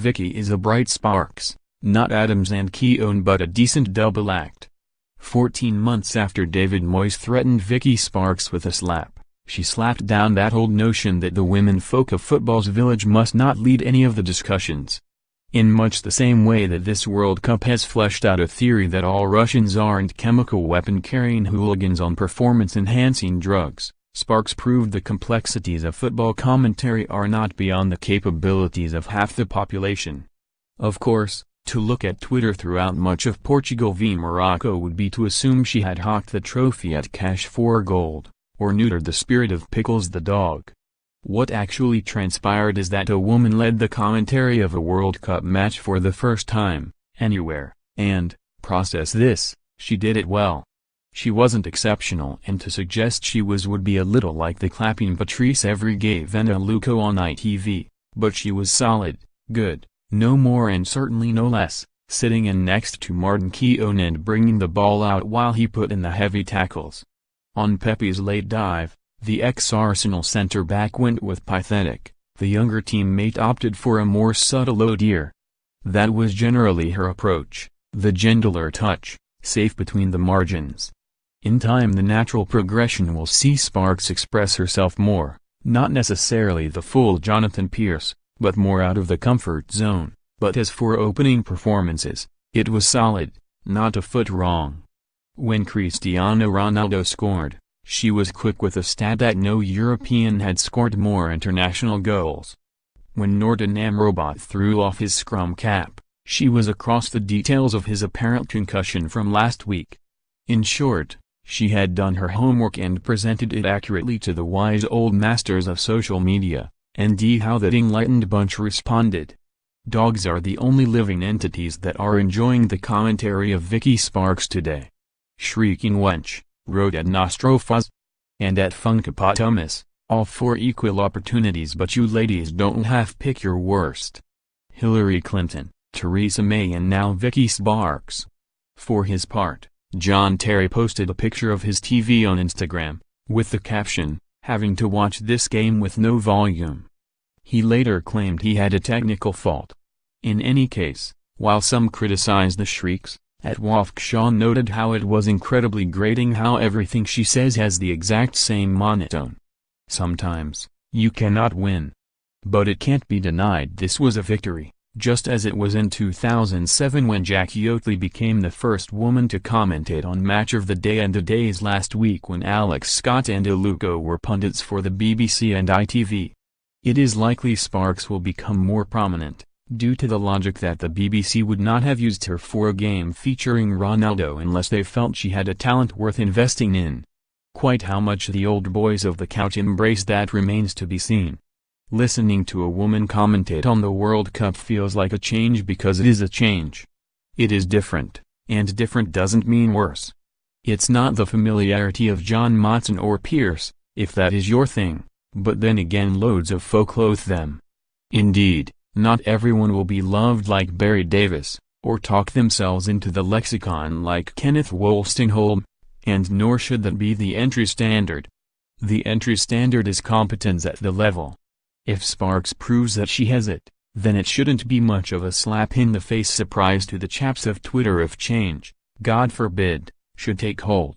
Vicki is a bright Sparks, not Adams and Keown but a decent double act. 14 months after David Moyes threatened Vicki Sparks with a slap, she slapped down that old notion that the women folk of football's village must not lead any of the discussions. In much the same way that this World Cup has fleshed out a theory that all Russians aren't chemical weapon-carrying hooligans on performance-enhancing drugs, Sparks proved the complexities of football commentary are not beyond the capabilities of half the population. Of course, to look at Twitter throughout much of Portugal v Morocco would be to assume she had hawked the trophy at cash for gold, or neutered the spirit of Pickles the dog. What actually transpired is that a woman led the commentary of a World Cup match for the first time, anywhere, and, process this, she did it well. She wasn't exceptional, and to suggest she would be a little like the clapping Patrice Evra gave Luco on ITV, but she was solid, good, no more and certainly no less, sitting in next to Martin Keown and bringing the ball out while he put in the heavy tackles. On Pepe's late dive, the ex-Arsenal centre-back went with pathetic, the younger teammate opted for a more subtle "oh dear." That was generally her approach, the gentler touch, safe between the margins. In time the natural progression will see Sparks express herself more, not necessarily the full Jonathan Pearce, but more out of the comfort zone, but as for opening performances, it was solid, not a foot wrong. When Cristiano Ronaldo scored, she was quick with a stat that no European had scored more international goals. When Norton Amrabat threw off his scrum cap, she was across the details of his apparent concussion from last week. In short, she had done her homework and presented it accurately to the wise old masters of social media, and how that enlightened bunch responded. Dogs are the only living entities that are enjoying the commentary of Vicki Sparks today. Shrieking wench, wrote at Nostrofaz. And at Funkapotamus, all for equal opportunities but you ladies don't half pick your worst. Hillary Clinton, Theresa May and now Vicki Sparks. For his part, John Terry posted a picture of his TV on Instagram, with the caption, "Having to watch this game with no volume." He later claimed he had a technical fault. In any case, while some criticized the shrieks, @Wafkshaw noted how it was incredibly grating how everything she says has the exact same monotone. Sometimes, you cannot win. But it can't be denied this was a victory, just as it was in 2007 when Jackie Oatley became the first woman to commentate on Match of the Day and the days last week when Alex Scott and Luco were pundits for the BBC and ITV. It is likely Sparks will become more prominent, due to the logic that the BBC would not have used her for a game featuring Ronaldo unless they felt she had a talent worth investing in. Quite how much the old boys of the couch embrace that remains to be seen. Listening to a woman commentate on the World Cup feels like a change because it is a change. It is different, and different doesn't mean worse. It's not the familiarity of John Motson or Pearce, if that is your thing, but then again loads of folk loathe them. Indeed, not everyone will be loved like Barry Davis, or talk themselves into the lexicon like Kenneth Wolstenholme, and nor should that be the entry standard. The entry standard is competence at the level. If Sparks proves that she has it, then it shouldn't be much of a slap-in-the-face surprise to the chaps of Twitter if change, God forbid, should take hold.